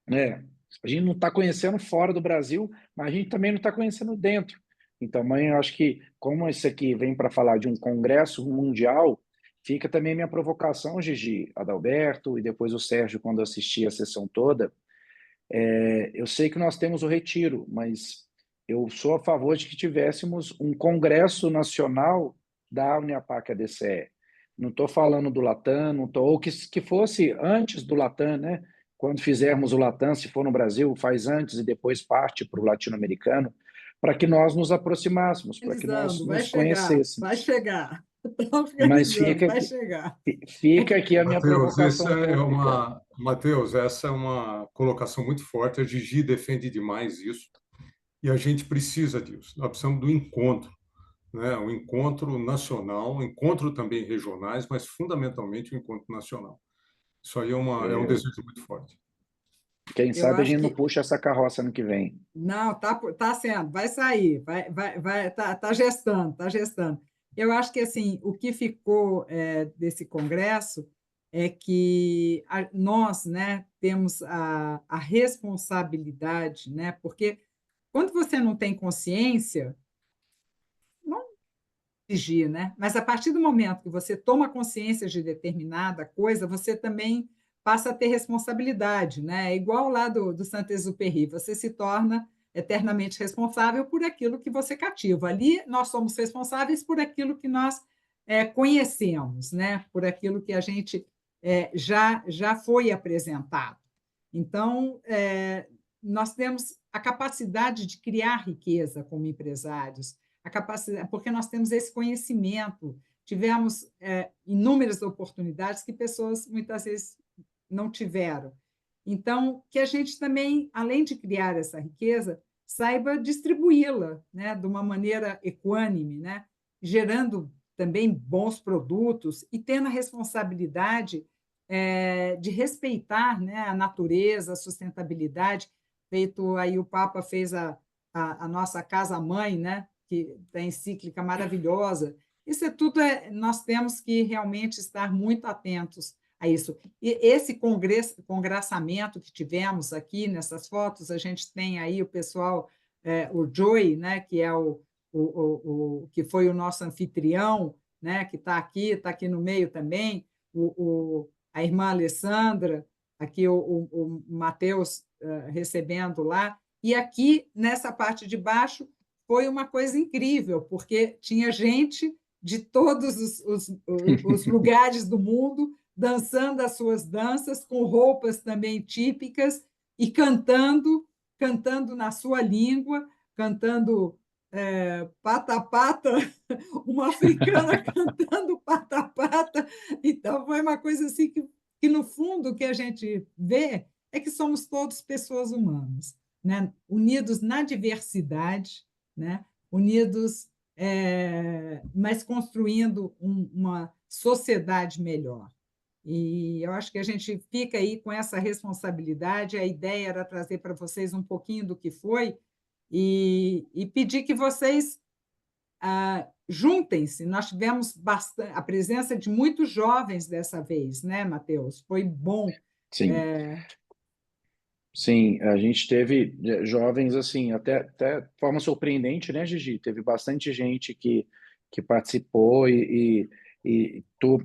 né, A gente não está conhecendo fora do Brasil, mas a gente também não está conhecendo dentro. Então, eu acho que, como isso aqui vem para falar de um congresso mundial, fica também minha provocação, Gigi, Adalberto, e depois o Sérgio, quando assistir a sessão toda. Eu sei que nós temos o retiro, mas eu sou a favor de que tivéssemos um congresso nacional da Uniapac-ADCE. Não estou falando do Latam, ou que fosse antes do Latam, né? Quando fizermos o Latam, se for no Brasil, faz antes e depois parte para o latino-americano, para que nós nos aproximássemos, para que nós nos conhecêssemos. Vai chegar. Mas fica aqui a minha Matheus, provocação. Matheus, essa é uma colocação muito forte. A Gigi defende demais isso e a gente precisa disso. Nós precisamos do encontro, né? Um encontro nacional, um encontro também regionais, mas fundamentalmente um encontro nacional. Isso aí é um desejo muito forte. Quem sabe a gente não puxa essa carroça ano que vem. Não, tá sendo, vai sair, tá gestando, tá gestando. Eu acho que assim, o que ficou desse congresso é que nós, né, temos a responsabilidade, né, porque quando você não tem consciência, não exigir, né? Mas a partir do momento que você toma consciência de determinada coisa, você também passa a ter responsabilidade, né? É igual lá do Saint-Exupéry, você se torna eternamente responsável por aquilo que você cativa. Ali nós somos responsáveis por aquilo que nós conhecemos, né? Por aquilo que a gente já foi apresentado. Então, nós temos a capacidade de criar riqueza como empresários, a capacidade, porque nós temos esse conhecimento, tivemos inúmeras oportunidades que pessoas muitas vezes não tiveram. Então, que a gente também, além de criar essa riqueza, saiba distribuí-la, né, de uma maneira equânime, né, gerando também bons produtos e tendo a responsabilidade de respeitar, né, a natureza, a sustentabilidade. Feito aí, o Papa fez a nossa casa-mãe, né, que da encíclica maravilhosa. Isso tudo nós temos que realmente estar muito atentos a isso. E esse congraçamento que tivemos aqui nessas fotos, a gente tem aí o pessoal, o Joey, né, que é que foi o nosso anfitrião, né, que está aqui no meio também, a irmã Alessandra, aqui o Matheus recebendo lá, e aqui, nessa parte de baixo, foi uma coisa incrível, porque tinha gente de todos os lugares do mundo dançando as suas danças, com roupas também típicas, e cantando na sua língua, cantando pata-pata, uma africana cantando pata-pata. Então, foi uma coisa assim que, no fundo, o que a gente vê é que somos todos pessoas humanas, né? Unidos na diversidade, né? Unidos, mas construindo uma sociedade melhor. E eu acho que a gente fica aí com essa responsabilidade. A ideia era trazer para vocês um pouquinho do que foi e pedir que vocês juntem-se. Nós tivemos a presença de muitos jovens dessa vez, né, Matheus? Foi bom. Sim. Sim, a gente teve jovens, assim, até de forma surpreendente, né, Gigi? Teve bastante gente que participou e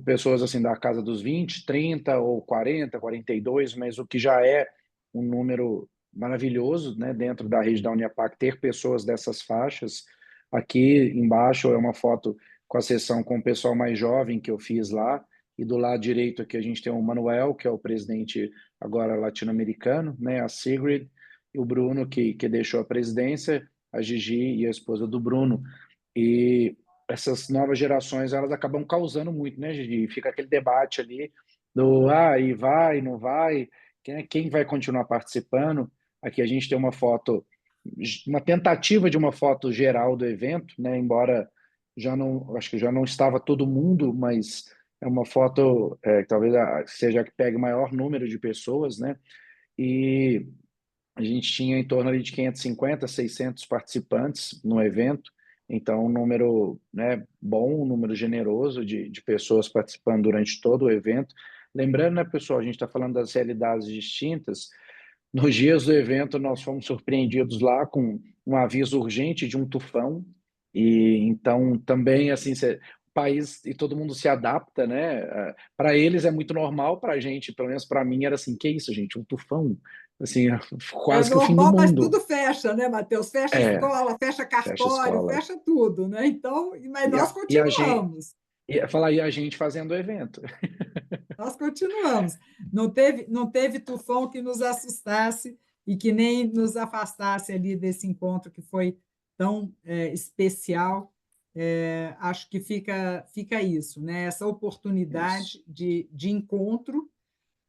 pessoas assim da casa dos 20, 30 ou 40, 42, mas o que já é um número maravilhoso, né, dentro da rede da Uniapac, ter pessoas dessas faixas. Aqui embaixo é uma foto com a sessão com o pessoal mais jovem que eu fiz lá, e do lado direito aqui a gente tem o Manuel, que é o presidente agora latino-americano, né, a Sigrid, e o Bruno, que deixou a presidência, a Gigi e a esposa do Bruno. E essas novas gerações, elas acabam causando muito, né, Gigi? Fica aquele debate ali do e vai, não vai, quem vai continuar participando. Aqui a gente tem uma foto, uma tentativa de uma foto geral do evento, né, embora acho que já não estava todo mundo, mas é uma foto que talvez seja a que pegue o maior número de pessoas, né? E a gente tinha em torno ali de 550, 600 participantes no evento, então um número, né, bom, um número generoso de pessoas participando durante todo o evento. Lembrando, né, pessoal, a gente está falando das realidades distintas, Nos dias do evento, nós fomos surpreendidos lá com um aviso urgente de um tufão, e então também, assim, o país e todo mundo se adapta, né? Para eles é muito normal, para a gente, pelo menos para mim, era assim, que isso, gente, um tufão? Assim, quase que o fim do normal, mas mundo. tudo fecha, né, Matheus? Fecha escola, fecha cartório, fecha tudo, né? Então, mas nós continuamos. E a gente fazendo o evento. Nós continuamos. Não teve tufão que nos assustasse e que nem nos afastasse ali desse encontro que foi tão especial. Acho que fica isso, né? Essa oportunidade de encontro,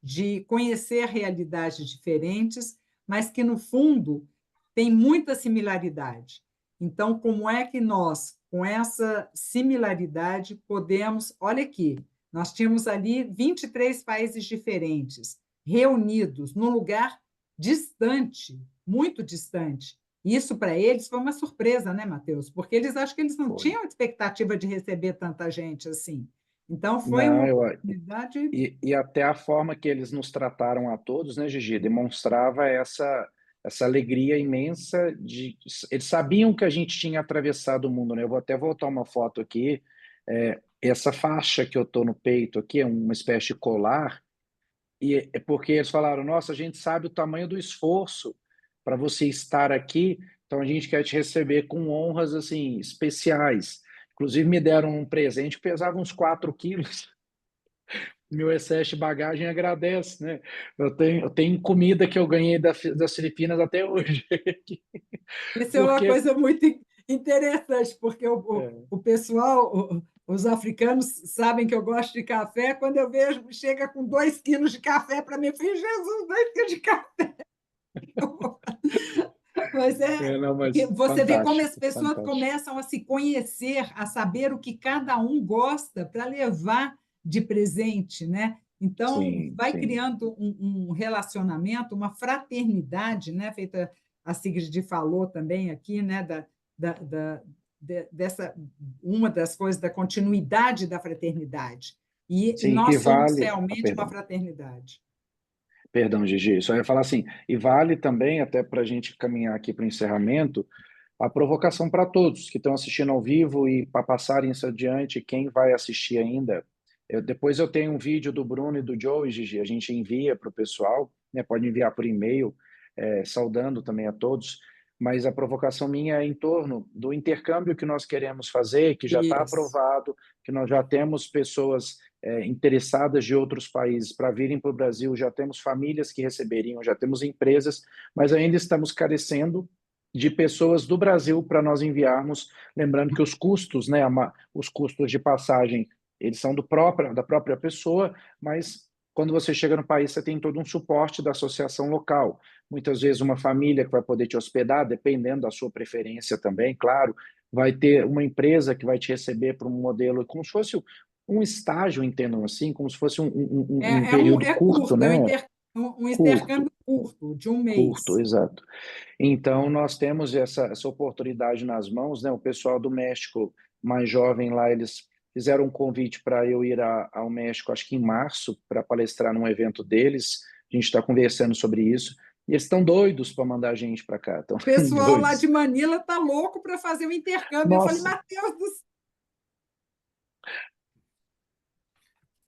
de conhecer realidades diferentes, mas que, no fundo, tem muita similaridade. Então, como é que nós, com essa similaridade, podemos... Olha aqui, nós tínhamos ali 23 países diferentes, reunidos num lugar distante, muito distante. Isso, para eles, foi uma surpresa, né, Matheus? Porque eles acham que eles não tinham expectativa de receber tanta gente assim. Então, foi uma oportunidade... E até a forma que eles nos trataram a todos, né, Gigi, demonstrava essa alegria imensa eles sabiam que a gente tinha atravessado o mundo, né? Eu vou até voltar uma foto aqui. Essa faixa que eu estou no peito aqui é uma espécie de colar, e é porque eles falaram, nossa, a gente sabe o tamanho do esforço para você estar aqui, então a gente quer te receber com honras assim especiais. Inclusive me deram um presente que pesava uns 4 quilos. Meu excesso de bagagem agradece, né? Eu tenho comida que eu ganhei das Filipinas até hoje. Isso é uma coisa muito interessante, porque o pessoal, os africanos sabem que eu gosto de café. Quando eu vejo, chega com 2 quilos de café para mim, eu falei, Jesus, 2 quilos de café! Mas você vê como as pessoas começam a se conhecer, a saber o que cada um gosta para levar de presente, né? Então, vai criando um relacionamento, uma fraternidade, né? Feita, a Sigrid falou também aqui, né? Dessa, uma das coisas da continuidade da fraternidade. E nós somos realmente uma fraternidade. Perdão, Gigi, só ia falar assim, e vale também, até para a gente caminhar aqui para o encerramento, a provocação para todos que estão assistindo ao vivo e para passarem isso adiante, quem vai assistir ainda. Depois eu tenho um vídeo do Bruno e do Joe, Gigi, a gente envia para o pessoal, né, pode enviar por e-mail, saudando também a todos, mas a provocação minha é em torno do intercâmbio que nós queremos fazer, que já está aprovado, que nós já temos pessoas interessadas de outros países para virem para o Brasil, já temos famílias que receberiam, já temos empresas, mas ainda estamos carecendo de pessoas do Brasil para nós enviarmos, lembrando que os custos, né, os custos de passagem, eles são da própria pessoa, mas quando você chega no país, você tem todo um suporte da associação local. Muitas vezes uma família que vai poder te hospedar, dependendo da sua preferência também, claro, vai ter uma empresa que vai te receber para um modelo, como se fosse um estágio, entendam assim, como se fosse um período curto, né? Um intercâmbio curto, de um mês. Curto, exato. Então, nós temos essa oportunidade nas mãos, né? O pessoal do México, mais jovem lá, eles fizeram um convite para eu ir ao México, acho que em março, para palestrar num evento deles. A gente está conversando sobre isso. E eles estão doidos para mandar a gente para cá. O pessoal lá de Manila está louco para fazer o intercâmbio. Nossa. Eu falei, Matheus do céu.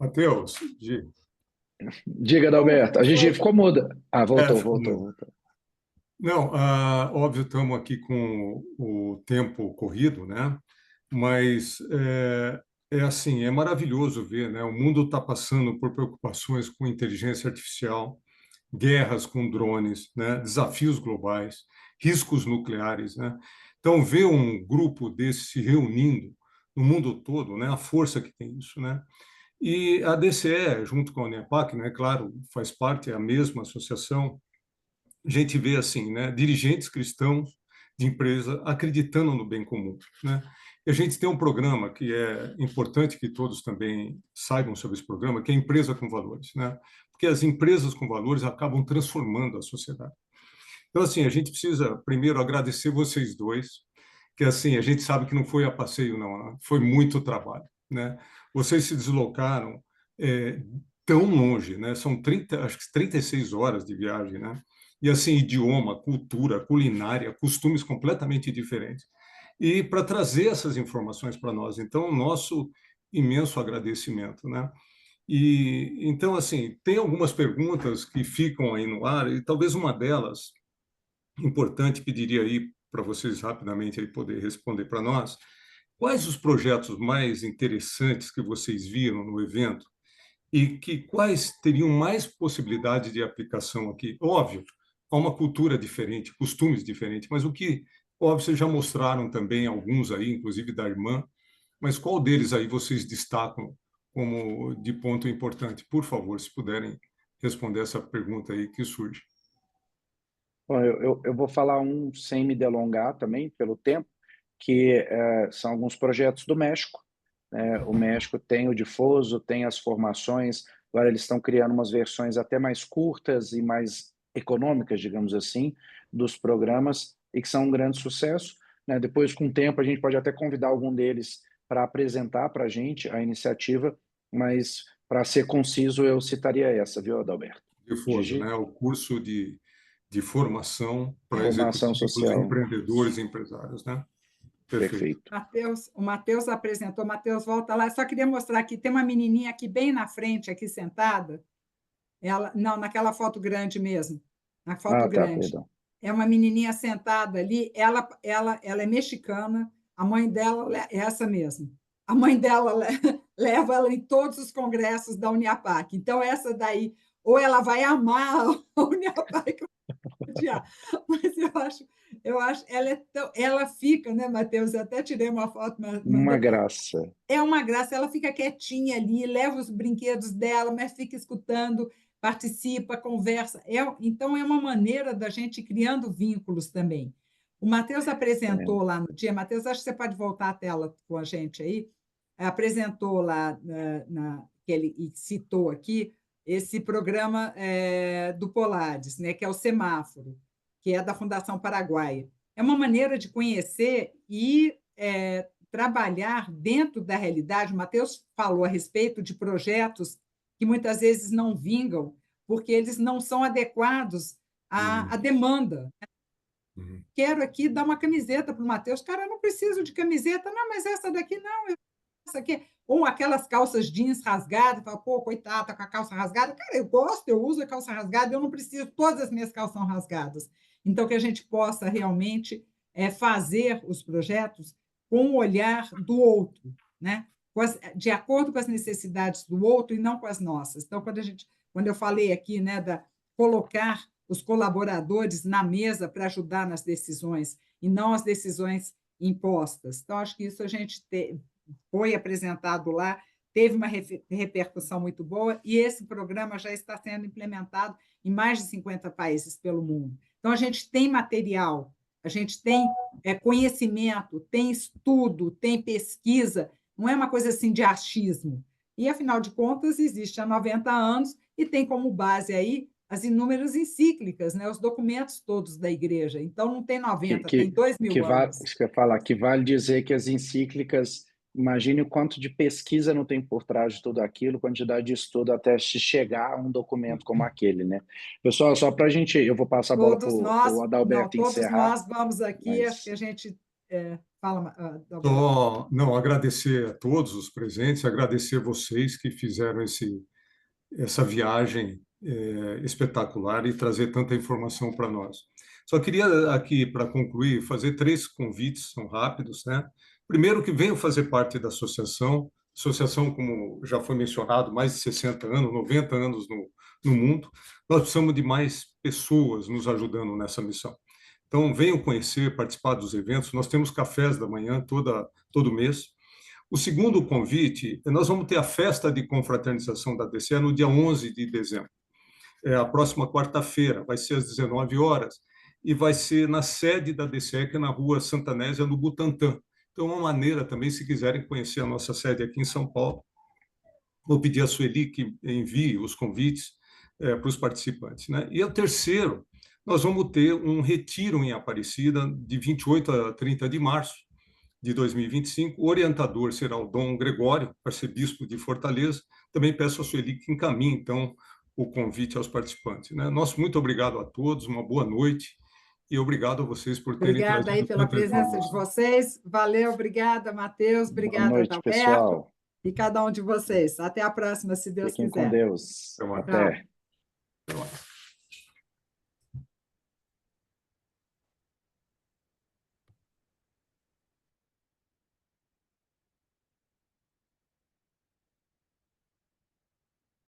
Matheus, diga, Adalberto. A Gigi ficou muda. Voltou. Não, óbvio, estamos aqui com o tempo corrido, né? Mas assim, é maravilhoso ver, né? O mundo está passando por preocupações com inteligência artificial, guerras com drones, né? Desafios globais, riscos nucleares, né? Então, ver um grupo desse se reunindo no mundo todo, né? A força que tem isso, né? E a DCE, junto com a UNIAPAC, né? Claro, faz parte, é a mesma associação. A gente vê assim, né? Dirigentes cristãos de empresa acreditando no bem comum, né? E a gente tem um programa que é importante que todos também saibam sobre esse programa, que é Empresa com Valores, né? Porque as empresas com valores acabam transformando a sociedade. Então, assim, a gente precisa primeiro agradecer vocês dois, que assim, a gente sabe que não foi a passeio, não, foi muito trabalho, né? Vocês se deslocaram tão longe, né? São 36 horas de viagem, né? e assim, idioma, cultura, culinária, costumes completamente diferentes, e para trazer essas informações para nós. Então, nosso imenso agradecimento, né? E então, assim, tem algumas perguntas que ficam aí no ar, e talvez uma delas, importante, pediria aí para vocês rapidamente aí poder responder para nós. Quais os projetos mais interessantes que vocês viram no evento e quais teriam mais possibilidade de aplicação aqui? Óbvio, há uma cultura diferente, costumes diferentes, mas óbvio, vocês já mostraram também alguns aí, inclusive da irmã, mas qual deles aí vocês destacam como de ponto importante? Por favor, se puderem responder essa pergunta aí que surge. Bom, eu vou falar um sem me delongar também, pelo tempo, que são alguns projetos do México. O México tem o difuso, tem as formações, agora eles estão criando umas versões até mais curtas e mais econômicas, digamos assim, dos programas, e que são um grande sucesso. Depois, com o tempo, a gente pode até convidar algum deles para apresentar para a gente a iniciativa, mas, para ser conciso, eu citaria essa, viu, Adalberto? Difuso, né? O curso de formação para formação executivos, social, empreendedores e empresários, né? Perfeito. O Matheus apresentou. Matheus, volta lá. Só queria mostrar aqui, tem uma menininha aqui bem na frente, aqui sentada. Não, naquela foto grande mesmo. Na foto grande. Perdão. É uma menininha sentada ali. Ela é mexicana. A mãe dela é essa mesmo. A mãe dela leva ela em todos os congressos da Uniapac. Então, essa daí, ou ela vai amar a Uniapac, mas eu acho ela fica, né, Matheus? Eu até tirei uma foto. Uma graça. É uma graça, ela fica quietinha ali, leva os brinquedos dela, mas fica escutando, participa, conversa. Então, é uma maneira da gente ir criando vínculos também. O Matheus apresentou lá no dia, Matheus, acho que você pode voltar à tela com a gente aí, apresentou lá, que ele citou aqui, esse programa do Polaris, né, que é o Semáforo, que é da Fundação Paraguaia. É uma maneira de conhecer e trabalhar dentro da realidade. O Matheus falou a respeito de projetos que muitas vezes não vingam, porque eles não são adequados à demanda. Quero aqui dar uma camiseta para o Matheus. Cara, eu não preciso de camiseta. Não, mas essa daqui não, essa aqui. Ou aquelas calças jeans rasgadas, fala, pô, coitado, tá com a calça rasgada. Cara, eu gosto, eu uso a calça rasgada, eu não preciso, todas as minhas calças são rasgadas. Então, que a gente possa realmente fazer os projetos com o olhar do outro, né? De acordo com as necessidades do outro e não com as nossas. Então, quando eu falei aqui, né, colocar os colaboradores na mesa para ajudar nas decisões e não as decisões impostas. Então, acho que isso a gente foi apresentado lá, teve uma repercussão muito boa e esse programa já está sendo implementado em mais de 50 países pelo mundo. Então, a gente tem material, a gente tem conhecimento, tem estudo, tem pesquisa, não é uma coisa assim de achismo. E, afinal de contas, existe há 90 anos e tem como base aí as inúmeras encíclicas, né, os documentos todos da Igreja. Então, não tem 90, tem 2.000 anos. Isso que eu ia falar, que vale dizer que as encíclicas, imagine o quanto de pesquisa não tem por trás de tudo aquilo, quantidade de estudo até se chegar a um documento como aquele, né? Pessoal, só para a gente, eu vou passar a bola para o Adalberto encerrar. Todos nós vamos aqui, acho que a gente fala... Não, agradecer a todos os presentes, agradecer vocês que fizeram essa viagem espetacular e trazer tanta informação para nós. Só queria aqui, para concluir, fazer 3 convites, são rápidos, né? Primeiro, que venham fazer parte da associação, como já foi mencionado, mais de 60 anos, 90 anos no mundo. Nós precisamos de mais pessoas nos ajudando nessa missão. Então, venham conhecer, participar dos eventos. Nós temos cafés da manhã todo mês. O segundo convite, nós vamos ter a festa de confraternização da DCE no dia 11 de dezembro. É a próxima quarta-feira, vai ser às 19 horas, e vai ser na sede da DCE, que é na rua Santa Nésia, no Butantã. Então, é uma maneira também, se quiserem conhecer a nossa sede aqui em São Paulo, vou pedir a Sueli que envie os convites para os participantes, né? E o terceiro, nós vamos ter um retiro em Aparecida, de 28 a 30 de março de 2025. O orientador será o Dom Gregório, arcebispo de Fortaleza. Também peço a Sueli que encaminhe, então, o convite aos participantes, né? Nosso muito obrigado a todos, uma boa noite e obrigado a vocês por terem Obrigada aí pela presença de vocês. Valeu, obrigada, Matheus. Obrigada, Boa noite, Adalberto. pessoal. E cada um de vocês. Até a próxima, se Deus Fiquem quiser. com Deus. Até mais. Até. Até mais.